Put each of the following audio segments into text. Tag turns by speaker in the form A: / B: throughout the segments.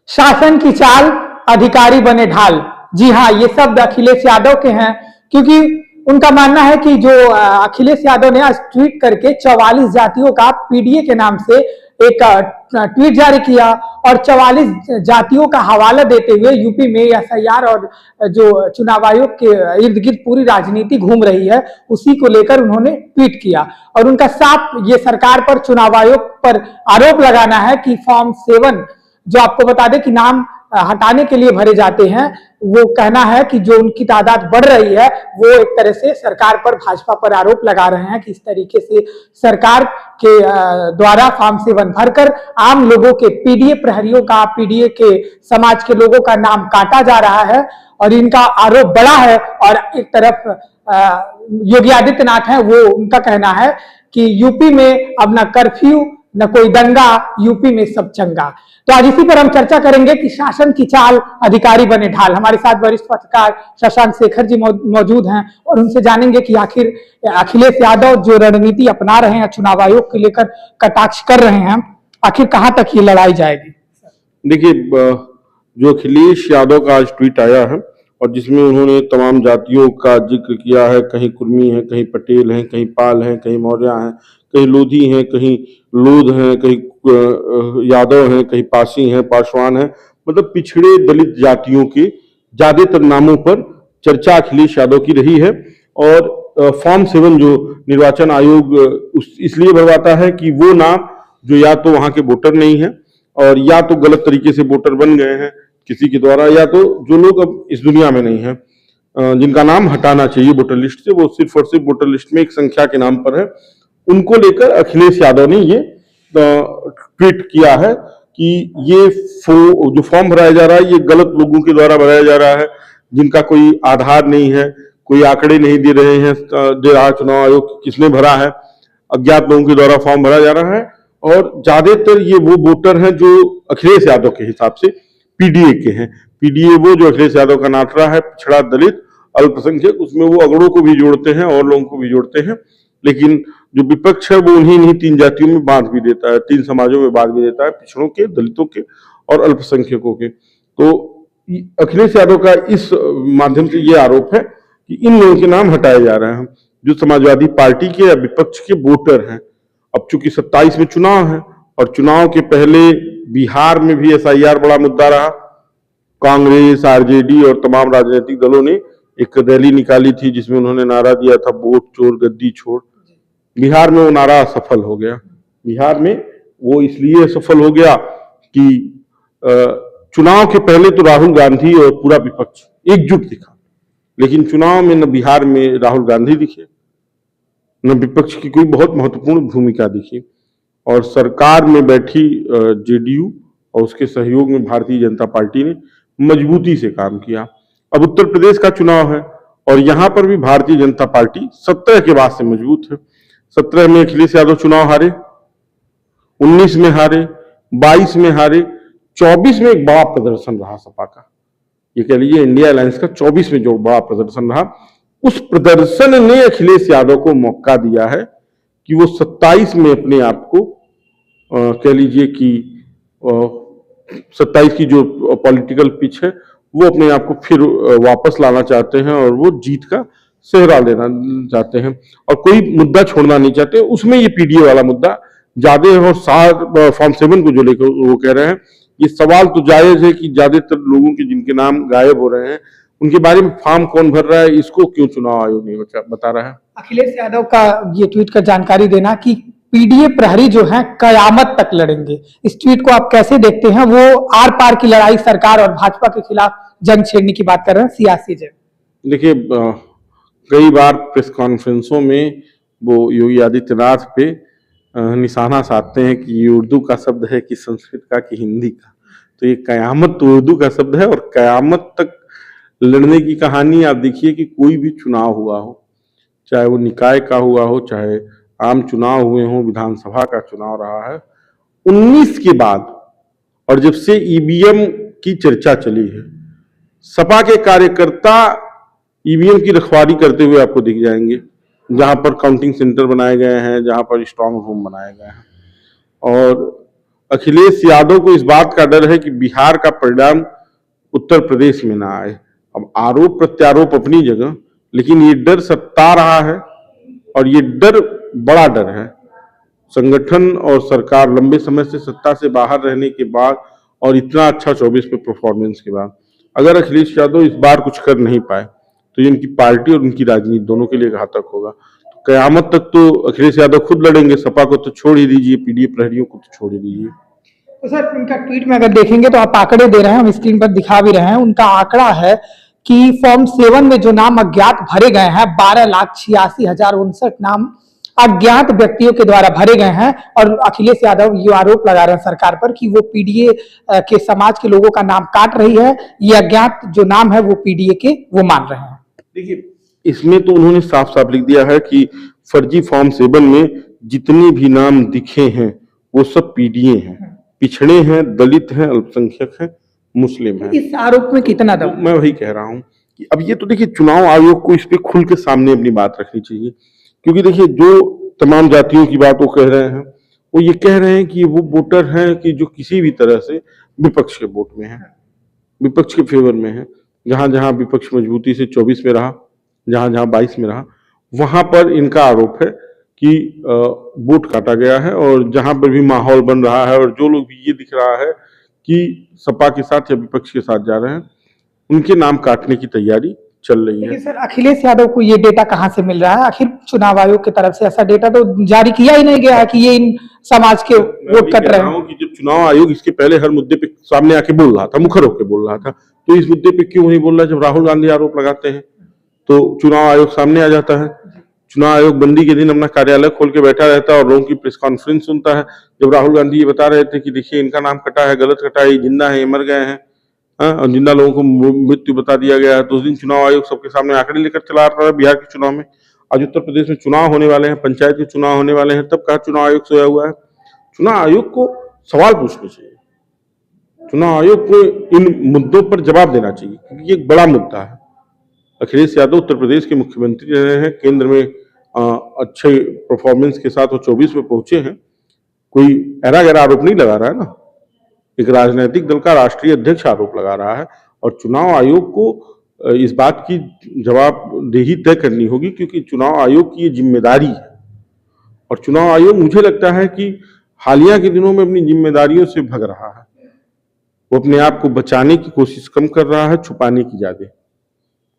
A: शासन की चाल, अधिकारी बने ढाल। जी हाँ, ये शब्द अखिलेश यादव के हैं, क्योंकि उनका मानना है कि जो अखिलेश यादव ने आज ट्वीट करके 44 जातियों का पीडीए के नाम से एक ट्वीट जारी किया और 44 जातियों का हवाला देते हुए यूपी में एसआईआर और जो चुनाव आयोग के इर्द गिर्द पूरी राजनीति घूम रही है, उसी को लेकर उन्होंने ट्वीट किया। और उनका साफ ये सरकार पर, चुनाव आयोग पर आरोप लगाना है कि फॉर्म 7 जो आपको बता दें कि नाम हटाने के लिए भरे जाते हैं, वो कहना है कि जो उनकी तादाद बढ़ रही है, वो एक तरह से सरकार पर, भाजपा पर आरोप लगा रहे हैं कि इस तरीके से सरकार के द्वारा फॉर्म 7 भरकर आम लोगों के, पीडीए प्रहरियों का, पीडीए के समाज के लोगों का नाम काटा जा रहा है। और इनका आरोप बड़ा है। और एक तरफ योगी आदित्यनाथ है, वो उनका कहना है कि यूपी में अब न कर्फ्यू न कोई दंगा, यूपी में सब चंगा। तो आज इसी पर हम चर्चा करेंगे कि शासन की चाल, अधिकारी बने ढाल। हमारे साथ वरिष्ठ पत्रकार शशांक शेखर जी मौजूद हैं और उनसे जानेंगे कि आखिर अखिलेश यादव जो रणनीति अपना रहे हैं, चुनाव आयोग को लेकर कटाक्ष कर रहे हैं, आखिर कहां तक ये लड़ाई जाएगी।
B: देखिए, जो अखिलेश यादव का आज ट्वीट आया है और जिसमें उन्होंने तमाम जातियों का जिक्र किया है, कहीं कुर्मी है, कहीं पटेल हैं, कहीं पाल हैं, कहीं मौर्य हैं, कहीं लोधी हैं, कहीं लोध हैं, कहीं यादव हैं, कहीं पासी हैं, पासवान हैं, मतलब पिछड़े दलित जातियों के ज्यादातर नामों पर चर्चा अखिलेश यादव की रही है। और फॉर्म 7 जो निर्वाचन आयोग इसलिए भरवाता है कि वो नाम जो या तो वहां के वोटर नहीं है और या तो गलत तरीके से वोटर बन गए हैं किसी के द्वारा, या तो जो लोग अब इस दुनिया में नहीं है, जिनका नाम हटाना चाहिए वोटर लिस्ट से, वो सिर्फ और सिर्फ वोटर लिस्ट में एक संख्या के नाम पर है, उनको लेकर अखिलेश यादव ने ये ट्वीट किया है कि ये जो फॉर्म भराया जा रहा है, ये गलत लोगों के द्वारा भराया जा रहा है, जिनका कोई आधार नहीं है, कोई आंकड़े नहीं दे रहे हैं, दे रहा चुनाव आयोग किसने भरा है, अज्ञात लोगों के द्वारा फॉर्म भरा जा रहा है। और ज्यादातर ये वो वोटर हैं जो अखिलेश यादव के हिसाब से पीडीए के हैं। पीडीए वो जो अखिलेश यादव का नाटरा है, पिछड़ा दलित अल्पसंख्यक, उसमें वो अगड़ों को भी जोड़ते हैं और लोगों को भी जोड़ते हैं, लेकिन जो विपक्ष है वो उन्हीं 3 जातियों में बांट भी देता है, 3 समाजों में बांट भी देता है, पिछड़ों के, दलितों के और अल्पसंख्यकों के। तो अखिलेश यादव का इस माध्यम से ये आरोप है कि इन लोगों के नाम हटाए जा रहे हैं जो समाजवादी पार्टी के या विपक्ष के वोटर हैं। अब चूंकि 27 में चुनाव है और चुनाव के पहले बिहार में भी एसआईआर बड़ा मुद्दा रहा, कांग्रेस, आरजेडी और तमाम राजनीतिक दलों ने एक रैली निकाली थी जिसमें उन्होंने नारा दिया था, वोट चोर गद्दी छोड़। बिहार में वो नारा असफल हो गया। बिहार में वो इसलिए असफल हो गया कि चुनाव के पहले तो राहुल गांधी और पूरा विपक्ष एकजुट दिखा, लेकिन चुनाव में न बिहार में राहुल गांधी दिखे, न विपक्ष की कोई बहुत महत्वपूर्ण भूमिका दिखी, और सरकार में बैठी जेडीयू और उसके सहयोग में भारतीय जनता पार्टी ने मजबूती से काम किया। अब उत्तर प्रदेश का चुनाव है और यहां पर भी भारतीय जनता पार्टी 17 के बाद से मजबूत है। 17 में अखिलेश यादव चुनाव हारे, 19 में हारे, 22 में हारे, 24 में एक बड़ा प्रदर्शन रहा सपा का, ये कह लीजिए इंडिया अलायंस का 24 में जो बड़ा प्रदर्शन रहा, उस प्रदर्शन ने अखिलेश यादव को मौका दिया है कि वो 27 में अपने आप को कह लीजिए कि 27 की जो पॉलिटिकल पिच है वो अपने आप को फिर वापस लाना चाहते हैं और वो जीत का सेहरा लेना चाहते हैं और कोई मुद्दा छोड़ना नहीं चाहते। उसमें ये पीडीए वाला मुद्दा ज्यादा है और फॉर्म 7 को जो लेकर वो कह रहे हैं, ये सवाल तो जायज है कि ज्यादातर लोगों के जिनके नाम गायब हो रहे हैं उनके बारे में फॉर्म कौन भर रहा है, इसको क्यों चुनाव आयोग नहीं बता रहा है।
A: अखिलेश यादव का ये ट्वीट का जानकारी देना कि पीडीए प्रहरी जो हैं कयामत तक लड़ेंगे, इस ट्वीट को आप कैसे देखते हैं? वो आर पार की लड़ाई सरकार और भाजपा के खिलाफ जंग छेड़ने की बात कर रहे हैं, सियासी जंग।
B: देखिए, कई बार प्रेस कॉन्फ्रेंसों में वो योगी आदित्यनाथ पे निशाना साधते हैं कि ये उर्दू का शब्द है कि संस्कृत का कि हिंदी का, तो ये कयामत तो उर्दू का शब्द है और कयामत तक लड़ने की कहानी आप देखिए कि कोई भी चुनाव हुआ हो, चाहे वो निकाय का हुआ हो, चाहे आम चुनाव हुए हों, विधानसभा का चुनाव रहा है 19 के बाद, और जब से ईवीएम की चर्चा चली है, सपा के कार्यकर्ता ईवीएम की रखवाली करते हुए आपको दिख जाएंगे, जहां पर काउंटिंग सेंटर बनाए गए हैं, जहां पर स्ट्रांग रूम बनाए गए हैं। और अखिलेश यादव को इस बात का डर है कि बिहार का परिणाम उत्तर प्रदेश में ना आए। अब आरोप प्रत्यारोप अपनी जगह, लेकिन ये डर सता रहा है और ये डर बड़ा डर है। संगठन और सरकार लंबे समय से सत्ता से बाहर रहने के बाद और इतना अच्छा 24 में परफॉर्मेंस के बाद अगर अखिलेश यादव इस बार कुछ कर नहीं पाए तो ये उनकी पार्टी और उनकी राजनीति दोनों के लिए घातक होगा। तो कयामत तक तो अखिलेश यादव खुद लड़ेंगे, सपा को तो छोड़ ही दीजिए, पीडीए प्रहरियों को तो छोड़ ही दीजिए।
A: तो सर उनका ट्वीट में अगर देखेंगे तो आप आंकड़े दे रहे हैं, हम स्क्रीन पर दिखा भी रहे हैं। उनका आंकड़ा है कि फॉर्म 7 में जो नाम अज्ञात भरे गए हैं 12,86,059 नाम अज्ञात व्यक्तियों के द्वारा भरे गए हैं और अखिलेश यादव ये आरोप लगा रहे हैं सरकार पर कि वो पीडीए के समाज के लोगों का नाम काट रही है। ये अज्ञात जो नाम है वो पीडीए के वो मान रहे हैं।
B: देखिए, इसमें तो उन्होंने साफ साफ लिख दिया है कि फर्जी फॉर्म 7 में जितने भी नाम दिखे हैं वो सब पीडीए हैं, पिछड़े हैं, दलित हैं, अल्पसंख्यक हैं, मुस्लिम हैं।
A: इस आरोप में कितना दम?
B: मैं वही कह रहा हूं कि अब ये तो देखिए चुनाव आयोग को इस पे खुल के सामने अपनी बात रखनी चाहिए, क्योंकि देखिए जो तमाम जातियों की बात वो कह रहे हैं वो ये कह रहे हैं कि वो वोटर हैं कि जो किसी भी तरह से विपक्ष के वोट में है, विपक्ष के फेवर में है। जहां जहां विपक्ष मजबूती से 24 में रहा, जहां जहां 22 में रहा, वहां पर इनका आरोप है कि वोट काटा गया है। और जहां पर भी माहौल बन रहा है और जो लोग भी ये दिख रहा है कि सपा के साथ या विपक्ष के साथ जा रहे हैं, उनके नाम काटने की तैयारी चल रही है।
A: सर अखिलेश यादव को ये डेटा कहां से मिल रहा है? आखिर चुनाव आयोग की तरफ से ऐसा डेटा तो जारी किया ही नहीं गया है कि ये इन समाज के वोट कट रहे हैं।
B: कि जब चुनाव आयोग इसके पहले हर मुद्दे पे सामने आके बोल रहा था, मुखर होकर बोल रहा था, तो इस मुद्दे पे क्यों नहीं बोल रहा? जब राहुल गांधी आरोप लगाते हैं तो चुनाव आयोग सामने आ जाता है। चुनाव आयोग बंदी के दिन अपना कार्यालय खोल के बैठा रहता है और लोगों की प्रेस कॉन्फ्रेंस सुनता है। जब राहुल गांधी ये बता रहे थे कि देखिए इनका नाम कटा है, गलत कटा है, ये जिंदा है, ये मर गए हैं, और जिंदा लोगों को मृत्यु बता दिया गया है, तो उस दिन चुनाव आयोग सबके सामने आंकड़े लेकर चला रहा है बिहार के चुनाव में। आज उत्तर प्रदेश में चुनाव होने वाले हैं, पंचायत के चुनाव होने वाले हैं, तब कहा चुनाव आयोग सोया हुआ है? चुनाव आयोग को सवाल पूछने चाहिए, चुनाव आयोग को इन मुद्दों पर जवाब देना चाहिए, क्योंकि ये एक बड़ा मुद्दा है। अखिलेश यादव उत्तर प्रदेश के मुख्यमंत्री रहे हैं, केंद्र में अच्छे परफॉर्मेंस के साथ वो 24 में पहुंचे हैं। कोई ऐरा गैरा आरोप नहीं लगा रहा है ना, एक राजनीतिक दल का राष्ट्रीय अध्यक्ष आरोप लगा रहा है और चुनाव आयोग को इस बात की जवाबदेही तय करनी होगी, क्योंकि चुनाव आयोग की ये जिम्मेदारी है। और चुनाव आयोग मुझे लगता है कि हालिया के दिनों में अपनी जिम्मेदारियों से भग रहा है, वो अपने आप को बचाने की कोशिश कम कर रहा है, छुपाने की ज्यादा।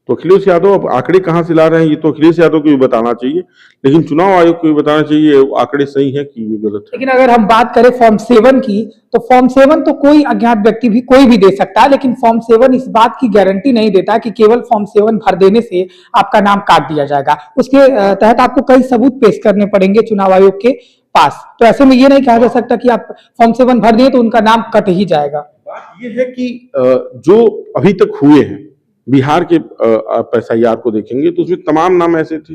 B: तो अखिलेश यादव अब आंकड़े कहां से ला रहे हैं ये तो अखिलेश यादव को भी बताना चाहिए, लेकिन चुनाव आयोग को भी बताना चाहिए आंकड़े सही है कि ये गलत है।
A: लेकिन अगर हम बात करें फॉर्म 7 की, तो फॉर्म 7 तो कोई अज्ञात व्यक्ति भी कोई भी दे सकता है, लेकिन फॉर्म 7 इस बात की गारंटी नहीं देता कि केवल फॉर्म 7 भर देने से आपका नाम काट दिया जाएगा। उसके तहत आपको कई सबूत पेश करने पड़ेंगे चुनाव आयोग के पास। तो ऐसे में ये नहीं कहा जा सकता कि आप फॉर्म 7 भर दिए तो उनका नाम कट ही जाएगा।
B: बात ये है कि जो अभी तक हुए हैं बिहार के एफआईआर को देखेंगे तो उसमें तमाम नाम ऐसे थे,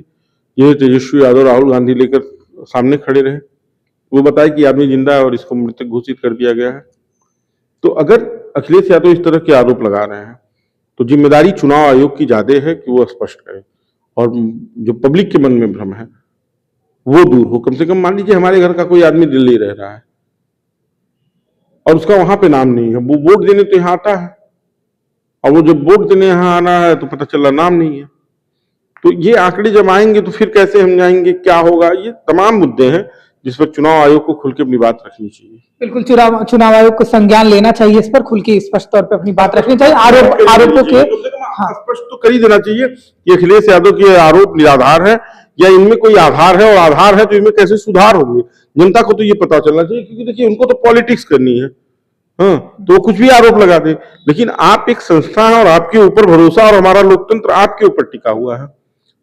B: ये तेजस्वी यादव राहुल गांधी लेकर सामने खड़े रहे, वो बताए कि आदमी जिंदा है और इसको मृतक घोषित कर दिया गया है। तो अगर अखिलेश यादव इस तरह के आरोप लगा रहे हैं तो जिम्मेदारी चुनाव आयोग की ज्यादा है कि वो स्पष्ट करे और जो पब्लिक के मन में भ्रम है वो दूर हो। कम से कम मान लीजिए हमारे घर का कोई आदमी दिल्ली रह रहा है और उसका वहां पे नाम नहीं है, वो वोट देने तो यहाँ आता है, और वो जब वोट देने यहाँ आना है तो पता चला नाम नहीं है। तो ये आंकड़े जब आएंगे तो फिर कैसे हम जाएंगे, क्या होगा? ये तमाम मुद्दे हैं जिस पर चुनाव आयोग को खुल के अपनी बात रखनी चाहिए।
A: बिल्कुल, चुनाव आयोग को संज्ञान लेना चाहिए, इस पर खुल के स्पष्ट तौर पर अपनी बात रखनी चाहिए। आरोपों के
B: स्पष्ट तो कर ही देना चाहिए कि अखिलेश यादव के आरोप निराधार है या इनमें कोई आधार है, और आधार है तो इनमें कैसे सुधार होंगे, जनता को तो ये पता चलना चाहिए। क्योंकि देखिए उनको तो पॉलिटिक्स करनी है, हाँ, तो कुछ भी आरोप लगा दे, लेकिन आप एक संस्था है और आपके ऊपर भरोसा, और हमारा लोकतंत्र आपके ऊपर टिका हुआ है,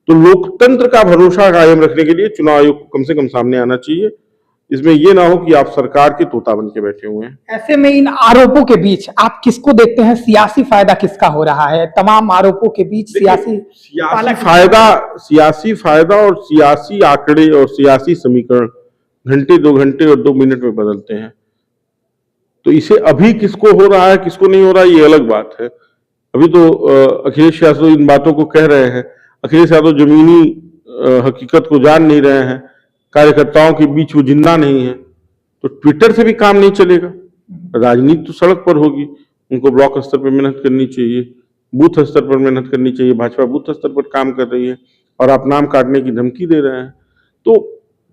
B: तो लोकतंत्र का भरोसा कायम रखने के लिए चुनाव आयोग को कम से कम सामने आना चाहिए। इसमें यह ना हो कि आप सरकार के तोता बन के बैठे हुए हैं।
A: ऐसे में इन आरोपों के बीच आप किसको देखते हैं, सियासी फायदा किसका हो रहा है? तमाम आरोपों के बीच सियासी
B: फायदा और सियासी आंकड़े और सियासी समीकरण घंटे 2 घंटे और 2 मिनट में बदलते हैं। तो इसे अभी किसको हो रहा है किसको नहीं हो रहा है ये अलग बात है। अभी तो अखिलेश यादव इन बातों को कह रहे हैं, अखिलेश यादव जमीनी हकीकत को जान नहीं रहे हैं, कार्यकर्ताओं के बीच वो जिंदा नहीं है, तो ट्विटर से भी काम नहीं चलेगा। राजनीति तो सड़क पर होगी, उनको ब्लॉक स्तर पर मेहनत करनी चाहिए, बूथ स्तर पर मेहनत करनी चाहिए। भाजपा बूथ स्तर पर काम कर रही है और आप नाम काटने की धमकी दे रहे हैं। तो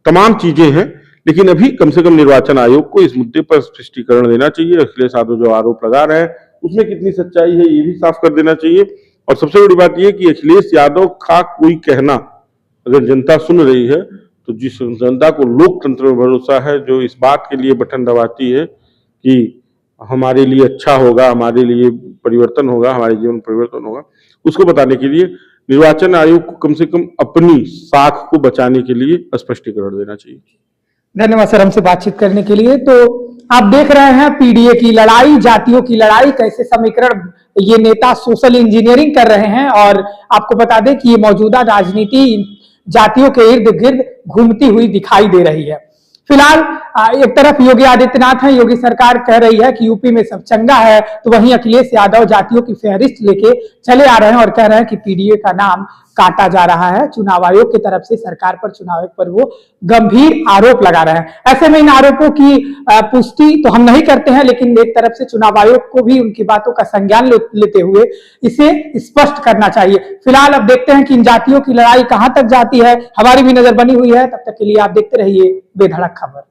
B: तमाम चीजें हैं, लेकिन अभी कम से कम निर्वाचन आयोग को इस मुद्दे पर स्पष्टीकरण देना चाहिए। अखिलेश यादव जो आरोप लगा रहे हैं उसमें कितनी सच्चाई है ये भी साफ कर देना चाहिए। और सबसे बड़ी बात यह कि अखिलेश यादव का कोई कहना अगर जनता सुन रही है, तो जिस जनता को लोकतंत्र में भरोसा है, जो इस बात के लिए बटन दबाती है कि हमारे लिए अच्छा होगा, हमारे लिए परिवर्तन होगा, हमारे जीवन परिवर्तन होगा, उसको बताने के लिए निर्वाचन आयोग को कम से कम अपनी साख को बचाने के लिए स्पष्टीकरण देना चाहिए।
A: धन्यवाद सर हमसे बातचीत करने के लिए। तो आप देख रहे हैं पीडीए की लड़ाई, जातियों की लड़ाई, कैसे समीकरण ये नेता सोशल इंजीनियरिंग कर रहे हैं। और आपको बता दें कि ये मौजूदा राजनीति जातियों के इर्द गिर्द घूमती हुई दिखाई दे रही है। फिलहाल एक तरफ योगी आदित्यनाथ है, योगी सरकार कह रही है कि यूपी में सब चंगा है, तो वहीं अखिलेश यादव जातियों की फहरिस्त लेके चले आ रहे हैं और कह रहे हैं कि पीडीए का नाम काटा जा रहा है। चुनाव आयोग की तरफ से सरकार पर, चुनाव आयोग पर वो गंभीर आरोप लगा रहे हैं। ऐसे में इन आरोपों की पुष्टि तो हम नहीं करते हैं, लेकिन एक तरफ से चुनाव आयोग को भी उनकी बातों का संज्ञान लेते हुए इसे स्पष्ट करना चाहिए। फिलहाल अब देखते हैं कि इन जातियों की लड़ाई कहां तक जाती है, हमारी भी नजर बनी हुई है। तब तक के लिए आप देखते रहिए बेधड़क खबर।